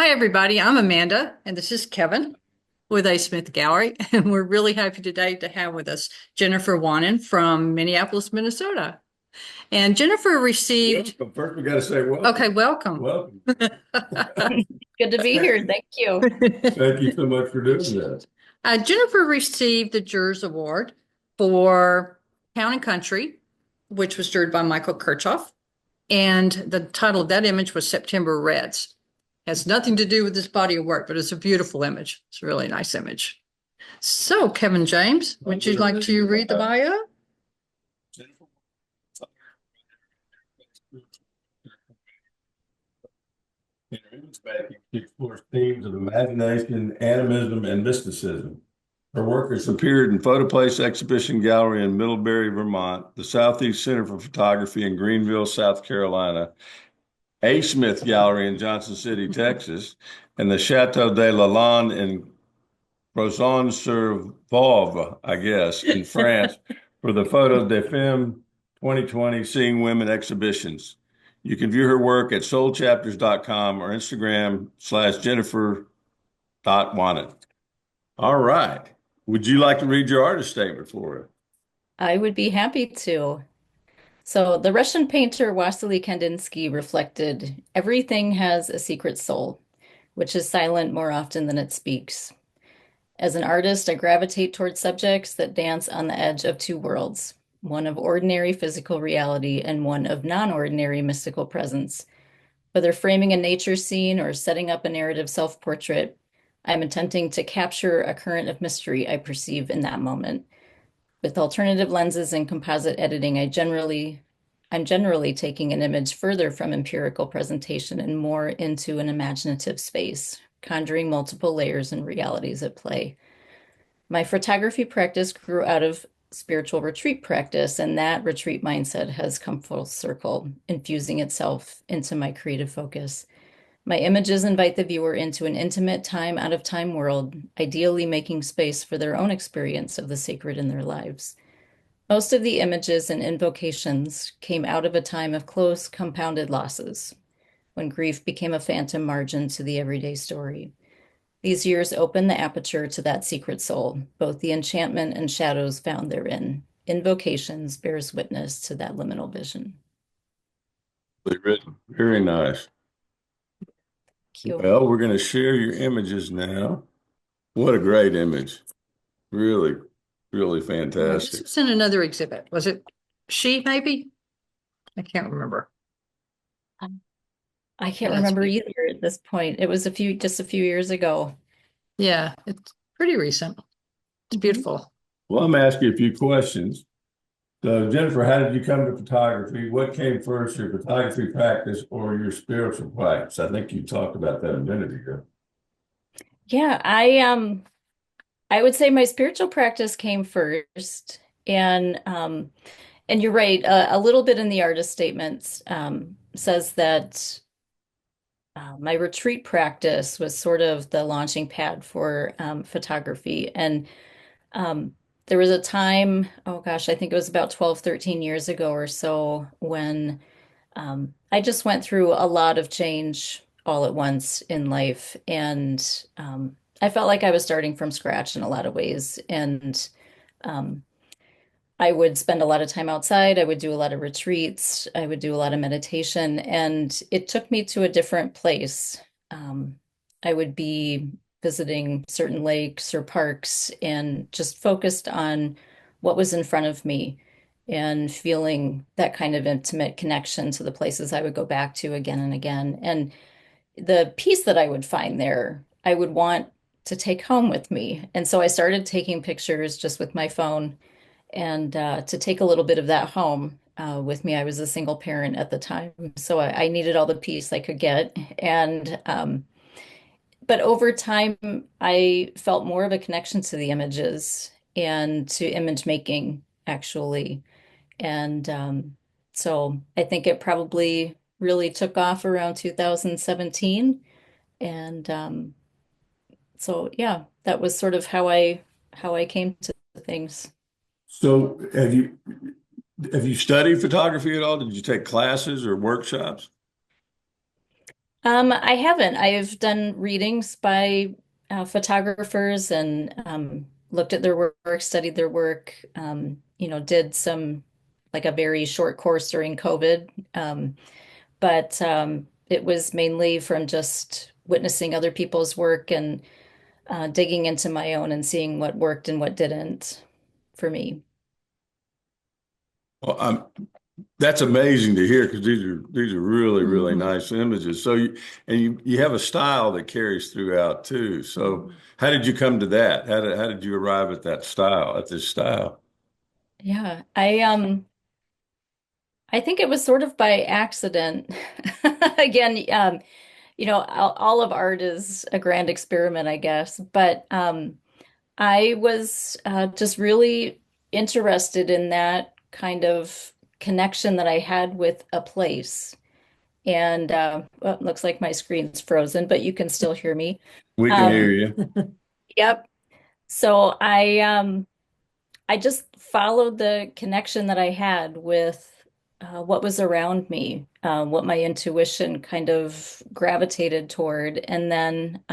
Hi, everybody. I'm Amanda, and this is Kevin with A. Smith Gallery. And we're really happy today to have with us Jennifer Wannen from Minneapolis, Minnesota. And Jennifer received, Welcome. First, we got to say welcome. okay, welcome. Welcome. Good to be here. Thank you. Thank you so much for doing that. Jennifer received the Jurors Award for Town and Country, which was juried by Michael Kirchoff. And the title of that image was September Reds. Has nothing to do with this body of work, but it's a beautiful image. It's a really nice image. So, Kevin James, would you like to read the bio? In her image making, she explores themes of imagination, animism, and mysticism. Her work has appeared in Photoplace Exhibition Gallery in Middlebury, Vermont, the Southeast Center for Photography in Greenville, South Carolina, A. Smith Gallery in Johnson City, Texas, and the Chateau de Lalande in Crozon-sur-Vouve, I guess, in France for the Photo de Femme 2020 Seeing Women exhibitions. You can view her work at soulchapters.com or Instagram/Jennifer.Wannen. All right. Would you like to read your artist statement for her? I would be happy to. So, the Russian painter Wassily Kandinsky reflected, everything has a secret soul, which is silent more often than it speaks. As an artist, I gravitate towards subjects that dance on the edge of two worlds, one of ordinary physical reality and one of non-ordinary mystical presence. Whether framing a nature scene or setting up a narrative self-portrait, I'm attempting to capture a current of mystery I perceive in that moment. With alternative lenses and composite editing, I'm generally taking an image further from empirical presentation and more into an imaginative space, conjuring multiple layers and realities at play. My photography practice grew out of spiritual retreat practice, and that retreat mindset has come full circle, infusing itself into my creative focus. My images invite the viewer into an intimate time out of time world, ideally making space for their own experience of the sacred in their lives. Most of the images and invocations came out of a time of close compounded losses, when grief became a phantom margin to the everyday story. These years opened the aperture to that secret soul, both the enchantment and shadows found therein. Invocations bears witness to that liminal vision. Written. Very nice. Thank you. Well, we're going to share your images now. What a great image. Really, really This fantastic. was in another exhibit. Was it she, maybe? I can't remember. I can't That's remember beautiful. either at this point. It was just a few years ago. Yeah, it's pretty recent. It's beautiful. Well, I'm asking you a few questions. So, Jennifer, how did you come to photography? What came first, your photography practice or your spiritual practice? I think you talked about that a minute ago. Yeah, I would say my spiritual practice came first, and you're right. A little bit in the artist statements says that my retreat practice was sort of the launching pad for photography. And there was a time, oh gosh, I think it was about 12, 13 years ago or so, when I just went through a lot of change all at once in life. And I felt like I was starting from scratch in a lot of ways. And um, I would spend a lot of time outside. I would do a lot of retreats. I would do a lot of meditation, and it took me to a different place. I would be visiting certain lakes or parks and just focused on what was in front of me and feeling that kind of intimate connection to the places I would go back to again and again. And the peace that I would find there, I would want to take home with me. And so I started taking pictures just with my phone and to take a little bit of that home with me. I was a single parent at the time, so I needed all the peace I could get. And but over time, I felt more of a connection to the images and to image making, actually. And so I think it probably really took off around 2017. And so yeah, that was sort of how I came to things. So, have you studied photography at all? Did you take classes or workshops? I haven't. I've done readings by photographers and looked at their work, studied their work, did some like a very short course during COVID. But it was mainly from just witnessing other people's work and digging into my own and seeing what worked and what didn't for me. Well, that's amazing to hear because these are really, really Mhm. nice images. So you have a style that carries throughout too. So Mhm. how did you come to that? How did you arrive at that style, at this style? Yeah, I think it was sort of by accident. Again, all of art is a grand experiment, I guess. But I was just really interested in that kind of connection that I had with a place. And well, it looks like my screen's frozen, but you can still hear me. We can hear Um, you. yep. So I just followed the connection that I had with what was around me, what my intuition kind of gravitated toward, and then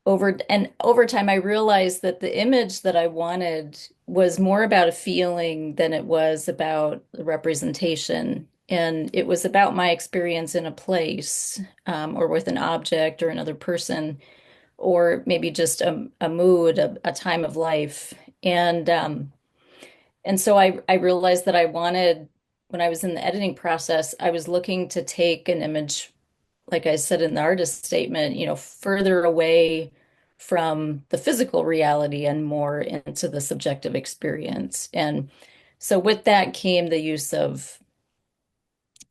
over time, I realized that the image that I wanted was more about a feeling than it was about the representation. And it was about my experience in a place, or with an object or another person, or maybe just a mood, a time of life. And so I realized that I wanted, when I was in the editing process, I was looking to take an image, like I said in the artist statement, further away from the physical reality and more into the subjective experience. And so with that came the use of,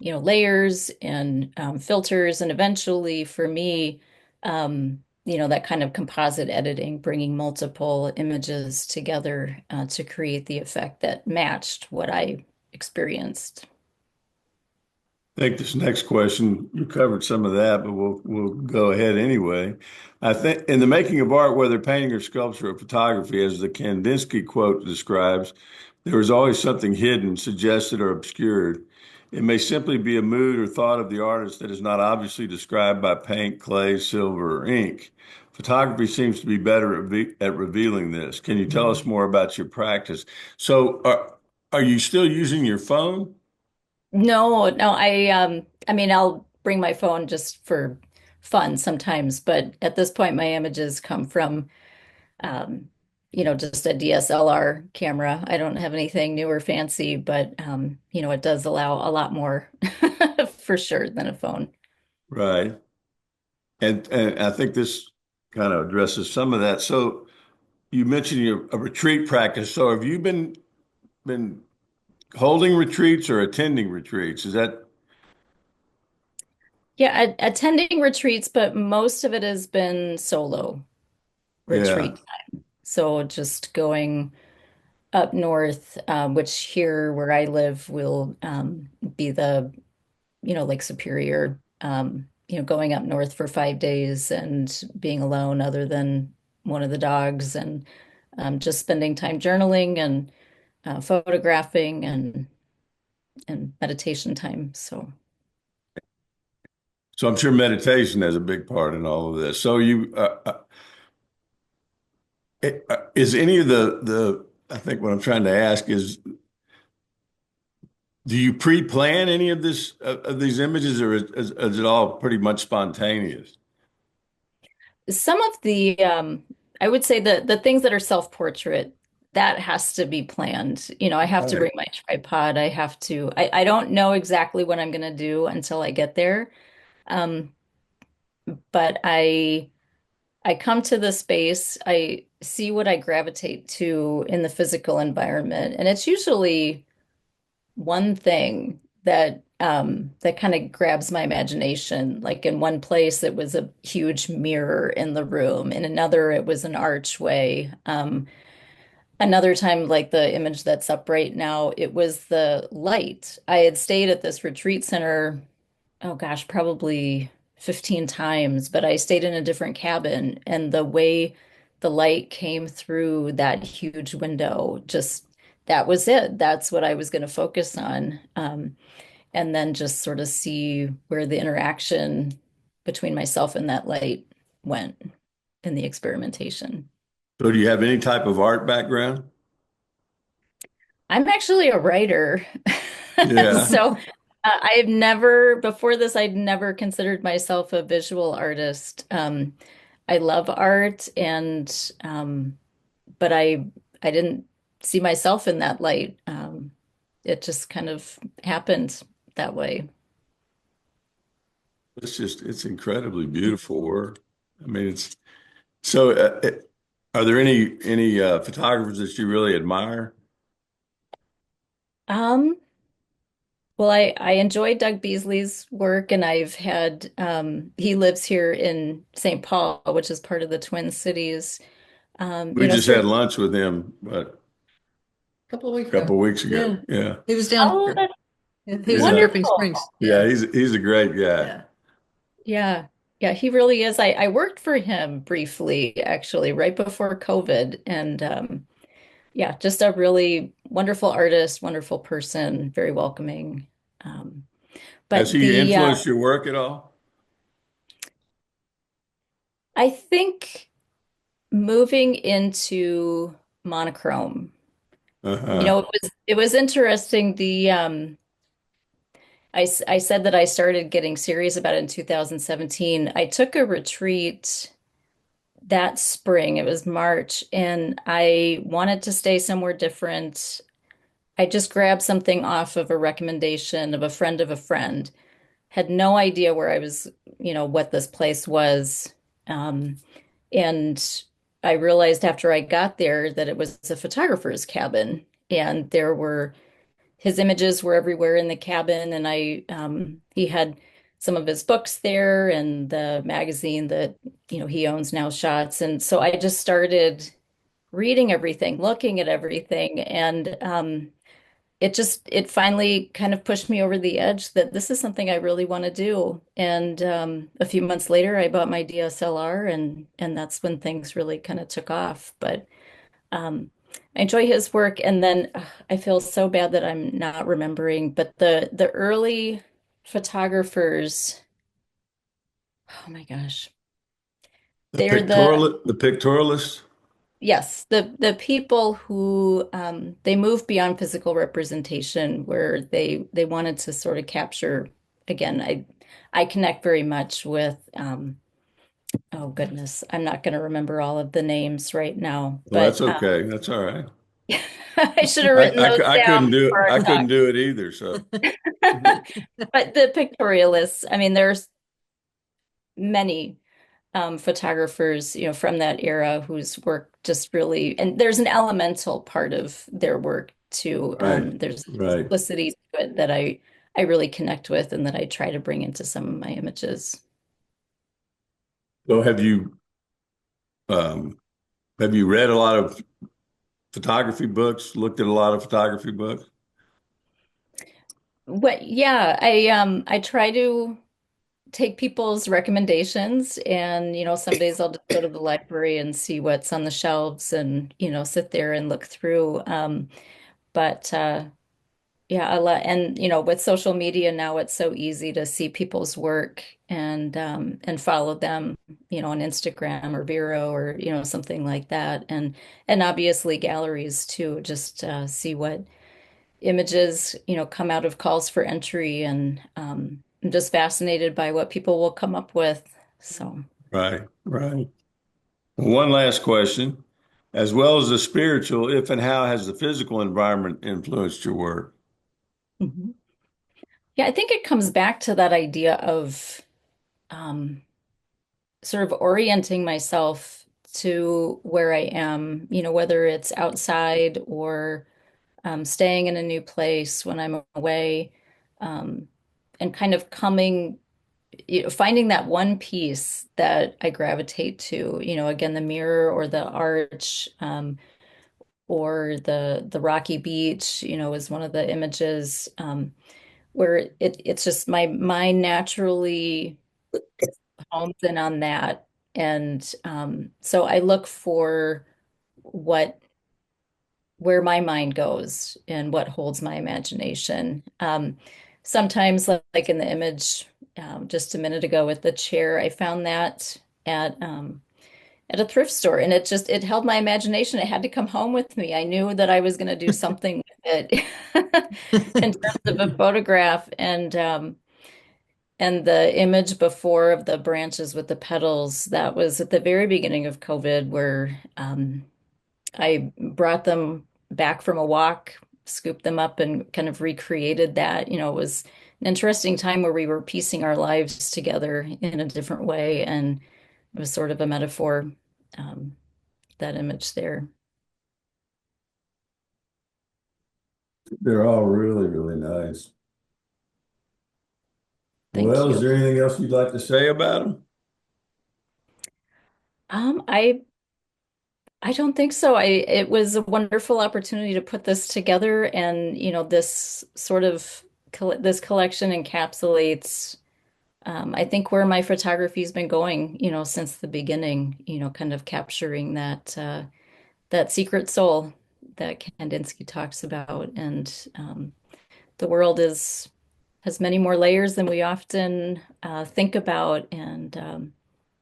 layers and filters, and eventually for me, that kind of composite editing, bringing multiple images together to create the effect that matched what I experienced. I think this next question, you covered some of that, but we'll go ahead anyway. I think in the making of art, whether painting or sculpture or photography, as the Kandinsky quote describes, there is always something hidden, suggested, or obscured. It may simply be a mood or thought of the artist that is not obviously described by paint, clay, silver, or ink. Photography seems to be better at revealing this. Can you tell us Mhm. more about your practice? So, are you still using your phone? No, no, I mean I'll bring my phone just for fun sometimes, but at this point my images come from um, just a DSLR camera. I don't have anything new or fancy, but it does allow a lot more for sure than a phone. Right. And I think this kind of addresses some of that. So you mentioned a retreat practice. So have you been holding retreats or attending retreats? Is that Yeah, attending retreats, but most of it has been solo yeah, retreat. So just going up north, which here where I live will be the Lake Superior, going up north for 5 days and being alone other than one of the dogs, and just spending time journaling and photographing and meditation time. So so I'm sure meditation has a big part in all of this. So is any of the I think what I'm trying to ask is, do you pre-plan any of this of these images, or is it all pretty much spontaneous? some of the I would say the things that are self-portrait, that has to be planned. I have to Right. bring my tripod. I don't know exactly what I'm gonna do until I get there. Um, but I come to the space, I see what I gravitate to in the physical environment, and it's usually one thing that kind of grabs my imagination. Like in one place, it was a huge mirror in the room. In another, it was an archway. Another time, like the image that's up right now, it was the light. I had stayed at this retreat center, oh gosh, probably 15 times, but I stayed in a different cabin, and the way the light came through that huge window, just that was it. That's what I was going to focus on. and then just sort of see where the interaction between myself and that light went in the experimentation. So do you have any type of art background? I'm actually a writer. Yeah. So I've never, before this, I'd never considered myself a visual artist. I love art but I didn't see myself in that light. It just kind of happened that way. It's incredibly beautiful work. I mean, it's so, are there any photographers that you really admire? Um, well, I enjoy Doug Beasley's work, and I've had he lives here in St. Paul, which is part of the Twin Cities. We just had Certain. lunch with him, but Couple of weeks a ago. couple of weeks ago. Yeah, Yeah. he was down Oh, here. that's Yeah, he was in Yeah. Dripping wonderful. Springs. Yeah. Yeah, He's a great guy. yeah. Yeah. Yeah, he really is. I worked for him briefly, actually, right before COVID. And yeah, just a really wonderful artist, wonderful person, very welcoming. Um, Has but he the influenced your work at all? I think moving into monochrome, Uh-huh. it was interesting. I said that I started getting serious about it in 2017. I took a retreat that spring. It was March, and I wanted to stay somewhere different. I just grabbed something off of a recommendation of a friend of a friend. Had no idea where I was, what this place was. Um, and I realized after I got there that it was a photographer's cabin, and his images were everywhere in the cabin, and he had some of his books there and the magazine that, he owns now, Shots. And so I just started reading everything, looking at everything, and it finally kind of pushed me over the edge that this is something I really want to do. And a few months later, I bought my DSLR, and that's when things really kind of took off. But I enjoy his work, and then I feel so bad that I'm not remembering. But the early photographers, oh my gosh, they're The pictorialist? yes, the people who they moved beyond physical representation, where they wanted to sort of capture again. I connect very much with oh goodness, I'm not going to remember all of the names right now, Well, that's but okay. That's all right. I should have written those I down couldn't do it. before our I talk. couldn't do it either. So, But the pictorialists, I mean, there's many photographers, from that era whose work just really, and there's an elemental part of their work too. right, There's a right. simplicity to it that I really connect with and that I try to bring into some of my images. So um, have you read a lot of photography books? Looked at a lot of photography books? What, yeah, I try to take people's recommendations, and some days I'll just go to the library and see what's on the shelves and sit there and look through. But Yeah, a lot. And with social media now, it's so easy to see people's work and follow them, on Instagram or Vero or something like that. And obviously galleries too, just see what images come out of calls for entry, and I'm just fascinated by what people will come up with. So. Right, right. One last question. As well as the spiritual, if and how has the physical environment influenced your work? Mhm. Yeah, I think it comes back to that idea of um, sort of orienting myself to where I am, whether it's outside or staying in a new place when I'm away, um, and kind of finding that one piece that I gravitate to, again, the mirror or the arch, or the rocky beach, is one of the images, where it's just my mind naturally hones in on that. And so I look for what where my mind goes and what holds my imagination. sometimes like in the image just a minute ago with the chair, I found that at a thrift store, and it held my imagination. It had to come home with me. I knew that I was going to do something with it in terms of a photograph, and the image before of the branches with the petals, that was at the very beginning of COVID, where I brought them back from a walk, scooped them up, and kind of recreated that. It was an interesting time where we were piecing our lives together in a different way, and it was sort of a metaphor, um, that image there. They're all really, really nice. Thank Well, is you. there anything else you'd like to say about them? Um, I I don't think so. It was a wonderful opportunity to put this together, and this sort of this collection encapsulates, I think, where my photography's been going, since the beginning, kind of capturing that secret soul that Kandinsky talks about. And the world is has many more layers than we often think about, and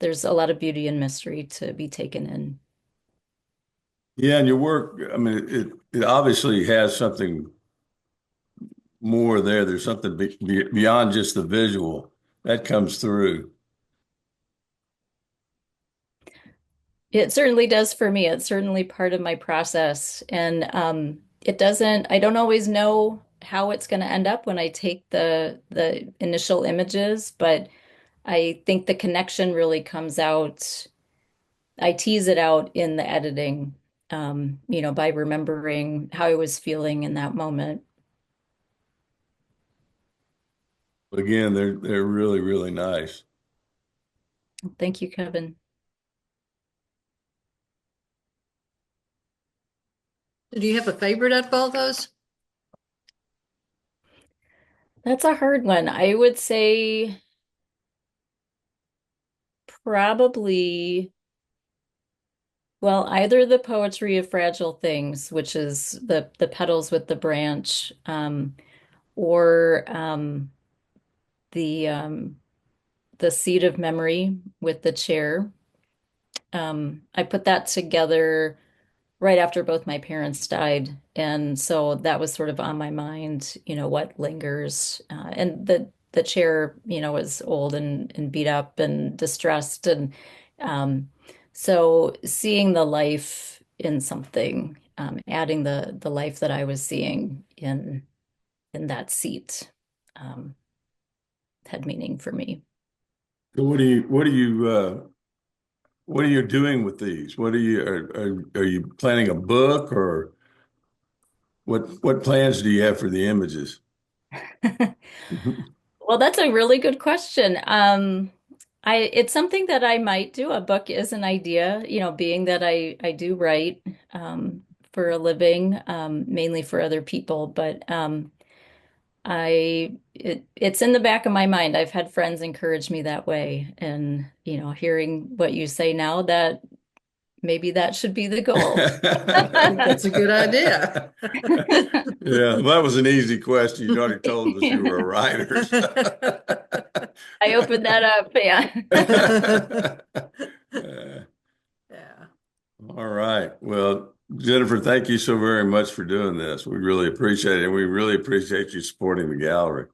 there's a lot of beauty and mystery to be taken in. Yeah, and your work, I mean, it obviously has something more there. There's something beyond just the visual that comes through. It certainly does for me. It's certainly part of my process. And I don't always know how it's going to end up when I take the initial images, but I think the connection really comes out. I tease it out in the editing, by remembering how I was feeling in that moment. But again, they're really, really nice. Thank you, Kevin. Do you have a favorite out of all those? That's a hard one. I would say probably. Well, either the poetry of fragile things, which is the petals with the branch, or the um, the seed of memory with the chair. I put that together right after both my parents died, and so that was sort of on my mind. What lingers, and the chair, was old and beat up and distressed, and um, so seeing the life in something, adding the life that I was seeing in that seat, um, had meaning for me. So what are you doing with these? Are you planning a book or what plans do you have for the images? Well, that's a really good question. It's something that I might do. A book is an idea, being that I do write for a living, mainly for other people, but it's in the back of my mind. I've had friends encourage me that way, and hearing what you say now, that maybe that should be the goal. I think that's a good idea. Yeah, well, that was an easy question. You already told us you were a writer. I opened that up, yeah. Yeah. All right. Well, Jennifer, thank you so very much for doing this. We really appreciate it. And we really appreciate you supporting the gallery.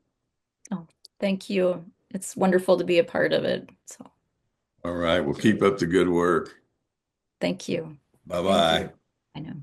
Oh, thank you. It's wonderful to be a part of it. So All right. Well, keep up the good work. thank you. Thank Bye-bye. you. I know.